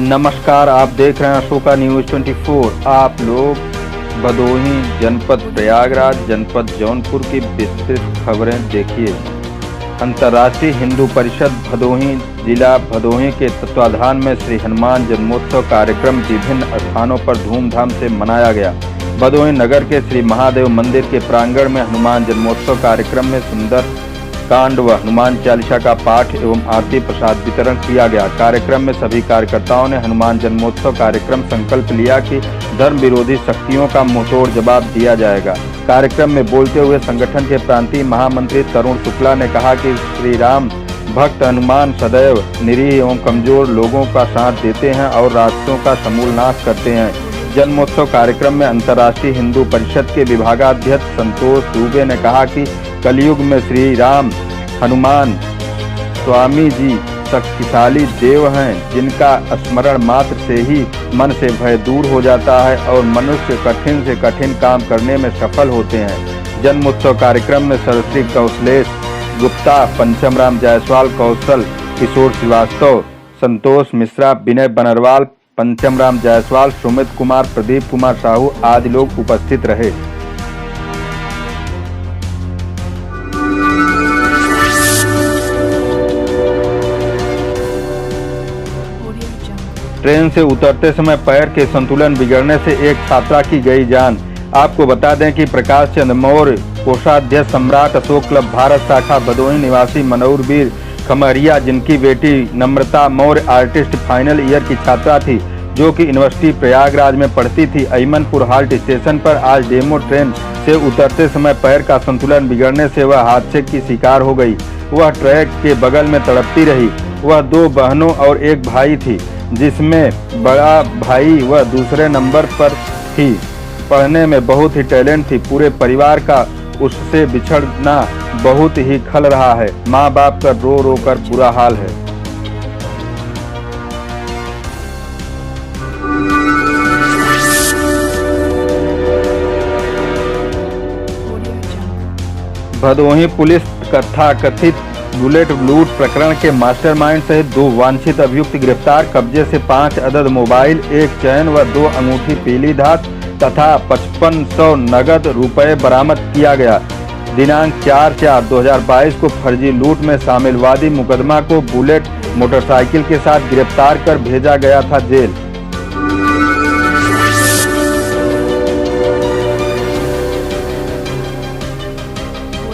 नमस्कार, आप देख रहे हैं अशोका न्यूज़ 24। आप लोग भदोही जनपद प्रयागराज जनपद जौनपुर की विस्तृत खबरें देखिए। अंतर्राष्ट्रीय हिंदू परिषद भदोही जिला भदोही के तत्वाधान में श्री हनुमान जन्मोत्सव कार्यक्रम विभिन्न स्थानों पर धूमधाम से मनाया गया। भदोही नगर के श्री महादेव मंदिर के प्रांगण में हनुमान जन्मोत्सव कार्यक्रम में सुंदर कांड व हनुमान चालीसा का पाठ एवं आरती प्रसाद वितरण किया गया। कार्यक्रम में सभी कार्यकर्ताओं ने हनुमान जन्मोत्सव कार्यक्रम संकल्प लिया कि धर्म विरोधी शक्तियों का मुंहतोड़ जवाब दिया जाएगा। कार्यक्रम में बोलते हुए संगठन के प्रांतीय महामंत्री तरुण शुक्ला ने कहा कि श्री राम भक्त हनुमान सदैव निरीह एवं कमजोर लोगों का साथ देते हैं और राक्षसों का समूल नाश करते हैं। जन्मोत्सव कार्यक्रम में अंतर्राष्ट्रीय हिंदू परिषद के विभागाध्यक्ष संतोष दुबे ने कहा कि कलयुग में श्री राम हनुमान स्वामी जी शक्तिशाली देव हैं, जिनका स्मरण मात्र से ही मन से भय दूर हो जाता है और मनुष्य कठिन से कठिन काम करने में सफल होते हैं। जन्मोत्सव कार्यक्रम में सरश्री कौशलेश गुप्ता, पंचम राम जायसवाल, कौशल किशोर श्रीवास्तव, संतोष मिश्रा, विनय बनरवाल, पंचम राम जायसवाल, सुमित कुमार, प्रदीप कुमार साहू आदि लोग उपस्थित रहे। ट्रेन से उतरते समय पैर के संतुलन बिगड़ने से एक छात्रा की गई जान। आपको बता दें कि प्रकाश चंद्र मौर्य कोषाध्यक्ष सम्राट अशोक क्लब भारत शाखा भदोही निवासी मनोहर वीर खमरिया, जिनकी बेटी नम्रता मौर्य आर्टिस्ट फाइनल ईयर की छात्रा थी, जो कि यूनिवर्सिटी प्रयागराज में पढ़ती थी, अयमनपुर हाल्ट स्टेशन पर आज डेमो ट्रेन से उतरते समय पैर का संतुलन बिगड़ने से वह हादसे की शिकार हो गई। वह ट्रैक के बगल में तड़पती रही। वह 2 बहनों और एक भाई थी, जिसमें बड़ा भाई वह दूसरे नंबर पर थी। पढ़ने में बहुत ही टैलेंट थी। पूरे परिवार का उससे बिछड़ना बहुत ही खल रहा है। माँ बाप का रो रो कर बुरा हाल है। भदोही पुलिस कथित बुलेट लूट प्रकरण के मास्टरमाइंड सहित 2 वांछित अभियुक्त गिरफ्तार। कब्जे से 5 अदद मोबाइल, 1 चैन व 2 अंगूठी पीली धात तथा 5500 नगद रुपए बरामद किया गया। दिनांक 4/4/2022 को फर्जी लूट में शामिल वादी मुकदमा को बुलेट मोटरसाइकिल के साथ गिरफ्तार कर भेजा गया था जेल।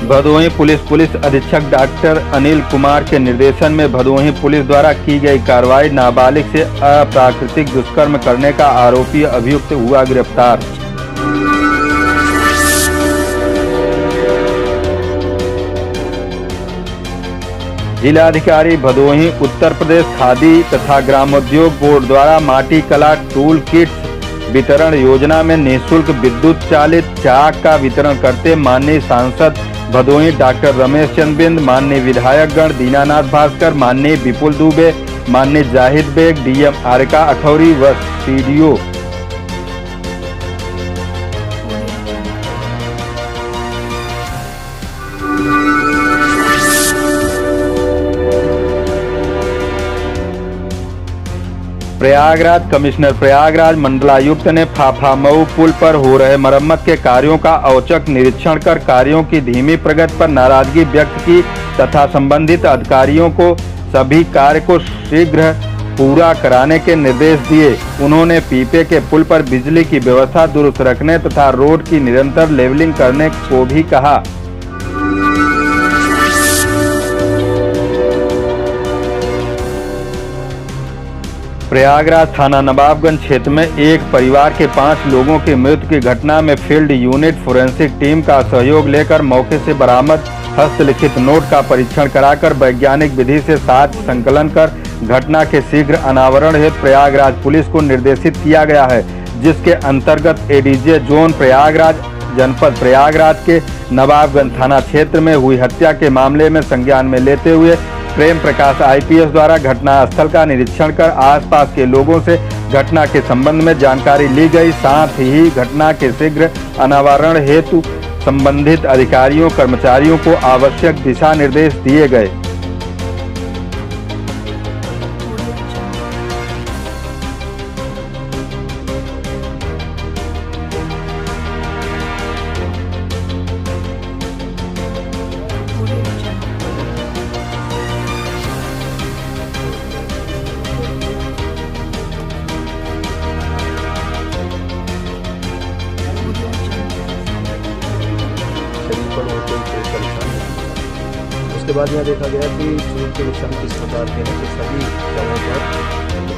भदोही पुलिस अधीक्षक डॉक्टर अनिल कुमार के निर्देशन में भदोही पुलिस द्वारा की गई कार्रवाई नाबालिग से अप्राकृतिक दुष्कर्म करने का आरोपी अभियुक्त हुआ गिरफ्तार। जिलाधिकारी भदोही उत्तर प्रदेश खादी तथा ग्रामोद्योग बोर्ड द्वारा माटी कला टूल किट्स वितरण योजना में निःशुल्क विद्युत चालित चाक का वितरण करते माननीय सांसद भदोही डॉक्टर रमेश चंद्र बिंद, माननीय विधायकगण दीनानाथ भास्कर, माननीय विपुल दुबे, माननीय जाहिद बेग, डीएम आरिका अखौरी व सीडीओ प्रयागराज कमिश्नर प्रयागराज मंडलायुक्त ने फाफामऊ पुल पर हो रहे मरम्मत के कार्यों का औचक निरीक्षण कर कार्यों की धीमी प्रगति पर नाराजगी व्यक्त की तथा संबंधित अधिकारियों को सभी कार्य को शीघ्र पूरा कराने के निर्देश दिए। उन्होंने पीपे के पुल पर बिजली की व्यवस्था दुरुस्त रखने तथा रोड की निरंतर लेवलिंग करने को भी कहा। प्रयागराज थाना नवाबगंज क्षेत्र में एक परिवार के 5 लोगों की मृत्यु की घटना में फील्ड यूनिट फोरेंसिक टीम का सहयोग लेकर मौके से बरामद हस्तलिखित नोट का परीक्षण कराकर वैज्ञानिक विधि से साक्ष्य संकलन कर घटना के शीघ्र अनावरण हेतु प्रयागराज पुलिस को निर्देशित किया गया है, जिसके अंतर्गत एडीजे जोन प्रयागराज जनपद प्रयागराज के नवाबगंज थाना क्षेत्र में हुई हत्या के मामले में संज्ञान में लेते हुए प्रेम प्रकाश आईपीएस द्वारा घटनास्थल का निरीक्षण कर आसपास के लोगों से घटना के संबंध में जानकारी ली गई। साथ ही घटना के शीघ्र अनावरण हेतु संबंधित अधिकारियों कर्मचारियों को आवश्यक दिशा निर्देश दिए गए। चोट का निशान नहीं मिला। उसके बाद यहाँ देखा गया कि चोट के निशान किस प्रकार के हैं, तो सभी जगहों पर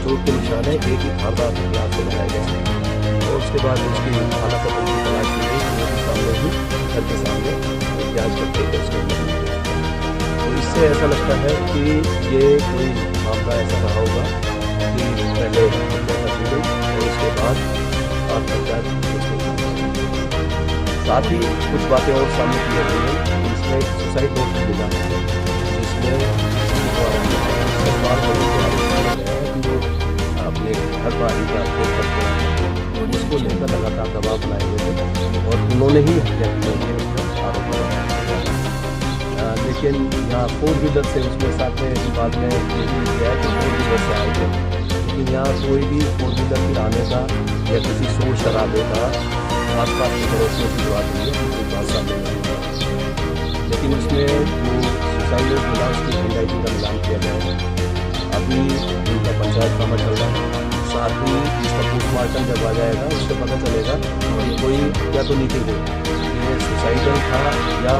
चोट के निशान है एक ही धारदार हथियार से लगाए गए। और उसके बाद उसकी हालत की तलाश की गई, वो भी सामने ही घर के सामने जाँच करते हुए उसको मिली। तो इससे ऐसा लगता है कि ये कोई मामला ऐसा रहा होगा कि पहले हत्या कर दी गई और उसके बाद आत्महत्या। साथ ही कुछ बातें और सामने की गई हैं, इसमें सुसाइड नोट मिला है जिसमें सरकार को कि वो अपने घर पर ही का उपयोग करते हैं, उसको लेकर लगातार दबाव बनाए गए थे और उन्होंने ही हत्या की है आरोप लगाया। लेकिन यहाँ 4 व्हीलर से उसमें साथ में बाद में ये भी किया है कि 4 व्हीलर से आए थे, लेकिन यहाँ कोई भी 4 व्हीलर के आने का या किसी शोर शराबे का आसपास के पड़ोसियों की बात नहीं है, कोई बात सामने नहीं हुआ। लेकिन उसमें जो सुसाइड नोट मिला उसकी हैंडराइटिंग का मिलान किया गया है। अभी उनका पंचायत नामा चल रहा है, साथ ही इसका पोस्टमार्टम जब आ जाएगा उससे पता चलेगा कि कोई हत्या तो नहीं की गई, ये सुसाइडल था या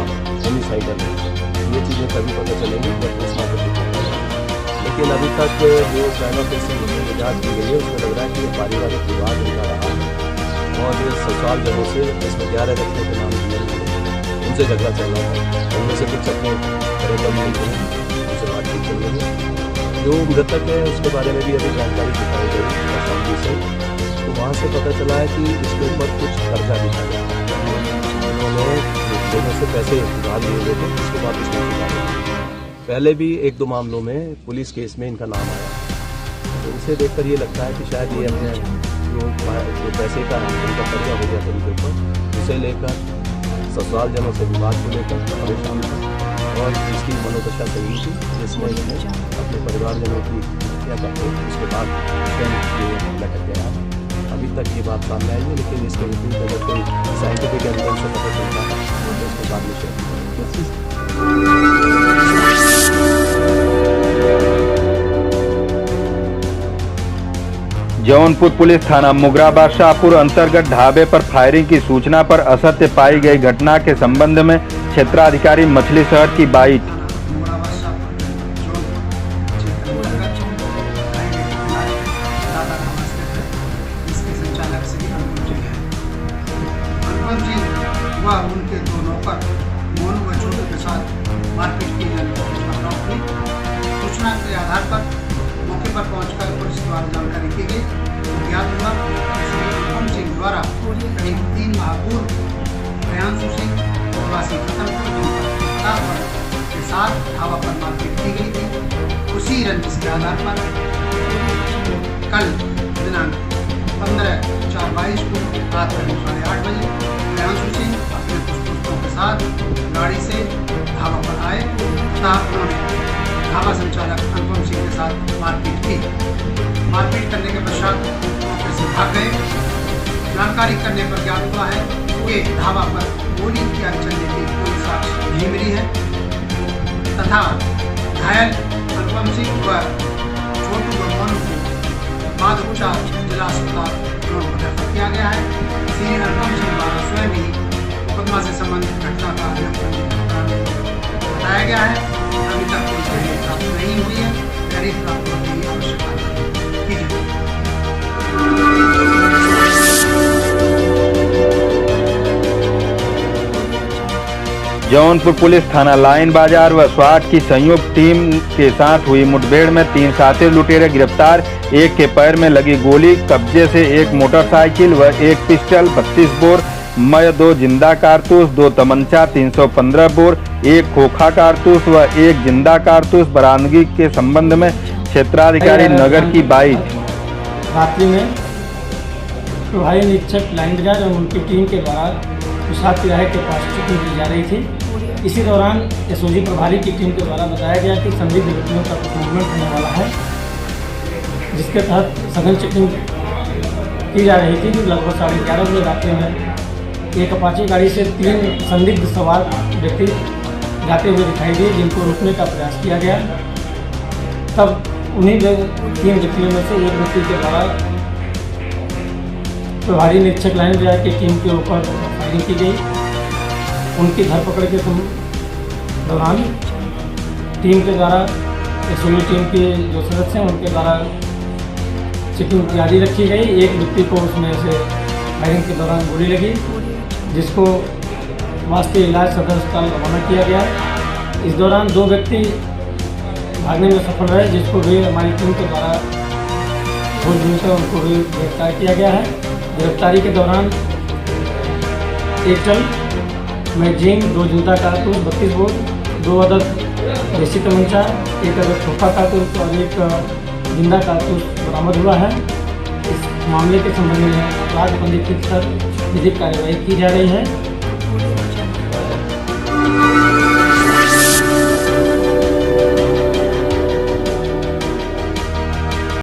होमिसाइडल है। ये चीज़ें कभी पता चलेंगी जब पोस्टमार्टम होगा। लेकिन अभी तक जो प्राइमरी केस जाँच की गई है उसमें लग रहा है कि पारिवारिक विवाद उनका रहा है और ससुराल जनों से इसमें 11 व्यक्तियों के नाम दिए हैं, उनसे झगड़ा चल रहा था। उनमें से कुछ अपने घरों पर मिलते हैं, उनसे बातचीत चल रही है। जो मृतक है उसके बारे में भी अभी जानकारी दिखाई गई फैमिली से, तो वहाँ से पता चला है कि इसके ऊपर कुछ कर्जा दिखा गया। उन्होंने लोगों से पैसे उधार लिए हुए थे, उसके बाद इसमें चुका। पहले भी 1-2 मामलों में पुलिस केस में इनका नाम आया, तो उसे देखकर ये लगता है कि शायद ये अपने जो पैसे का उनका कर्जा हो गया था उनके ऊपर, उसे लेकर ससुराल जनों से विवाद को लेकर परेशान था और इसकी मनोदशा सही थी जिसमें इसने अपने परिवारजनों की हत्या करके उसके बाद स्वयं लटक गया। अभी तक ये बात सामने आई है, लेकिन इसके विपरीत अगर कोई साइंटिफिक एविडेंस से पता चलता है तो उसके बाद में शेयर। जौनपुर पुलिस थाना मुगराबाद शाहपुर अंतर्गत ढाबे पर फायरिंग की सूचना पर असत्य पाई गई घटना के संबंध में क्षेत्राधिकारी मछली शहर की बाइट। उनके दो नौकर मोनू व छोटू के साथ मारपीट की जाने सूचना के आधार पर मौके पर पहुंचकर पुलिस द्वारा जानकारी की गई। ज्ञात हुआ श्री अनुपम सिंह द्वारा करीब 3 माह पूर्व प्रियांशु सिंह निवासी खत्मपुर के साथ ढाबा पर मारपीट की गई थी। उसी रंजिश के आधार पर कल दिनांक 15/4/22 को रात करीब 8:30 बजे प्रियांशु सिंह अपने कुछ दोस्तों के साथ गाड़ी से ढाबा पर आए तथा उन्होंने ढाबा संचालक अनुपम सिंह के साथ मारपीट की। मारपीट करने के पश्चात मौके से भाग गए। जानकारी करने पर ज्ञात हुआ है कि ढाबा पर गोली चलने की कोई साक्ष्य नहीं मिली है तथा घायल अनुपम सिंह व छोटू व मोनू को बाद उपचार जिला अस्पताल जौनपुर रेफर किया गया है। श्री अनुपम सिंह द्वारा स्वयं ही मुकदमा से संबंधित घटना का बताया गया है। अभी तक कोई तहरीर प्राप्त नहीं हुई है, तहरीर प्राप्त होने की आवश्यकता की जाए। जौनपुर पुलिस थाना लाइन बाजार व स्वाट की संयुक्त टीम के साथ हुई मुठभेड़ में 3 शातिर लुटेरे गिरफ्तार। एक के पैर में लगी गोली, कब्जे से 1 मोटरसाइकिल व 1 पिस्टल 32 बोर, मय 2 जिंदा कारतूस, 2 तमंचा 315 बोर, 1 खोखा कारतूस व 1 जिंदा कारतूस बरामदगी के संबंध में क्षेत्राधिकारी नगर की बाइट। रात्रि में प्रभारी निरीक्षक लाइन बाजार और उनकी टीम के द्वारा प्रसाद तिराहे के पास चेकिंग की जा रही थी। इसी दौरान एसओजी प्रभारी की टीम के द्वारा बताया गया कि संदिग्ध व्यक्तियों का कुछ मूवमेंट होने वाला है, जिसके तहत सघन चेकिंग की जा रही थी। लगभग 11:30 बजे रात्रि में एक अपाची गाड़ी से 3 संदिग्ध सवार व्यक्ति जाते हुए दिखाई दिए, जिनको रोकने का प्रयास किया गया। तब उन्हीं 3 व्यक्तियों में से एक व्यक्ति के द्वारा प्रभारी निरीक्षक लाइन बाजार की टीम के ऊपर फायरिंग की गई। उनकी धरपकड़ के दौरान टीम के द्वारा एसओजी टीम के जो सदस्य हैं उनके द्वारा चेकिंग जारी रखी गई। एक व्यक्ति को उसमें से फायरिंग के दौरान गोली लगी, जिसको वास्ते इलाज सदर अस्पताल रवाना किया गया। इस दौरान 2 व्यक्ति भागने में सफल रहे, जिसको भी हमारी टीम के द्वारा खोजबीन कर उनको भी गिरफ्तार किया गया है। गिरफ्तारी के दौरान एक चल मैगजीन, 2 जिंदा कारतूस, 32 बोर, 2 अदद देसी तमंचा, 1 अदद खोखा कारतूस और 1 जिंदा कारतूस बरामद हुआ है। इस मामले के संबंध में अपराध पंजीकृत कर विधिक कार्रवाई की जा रही है।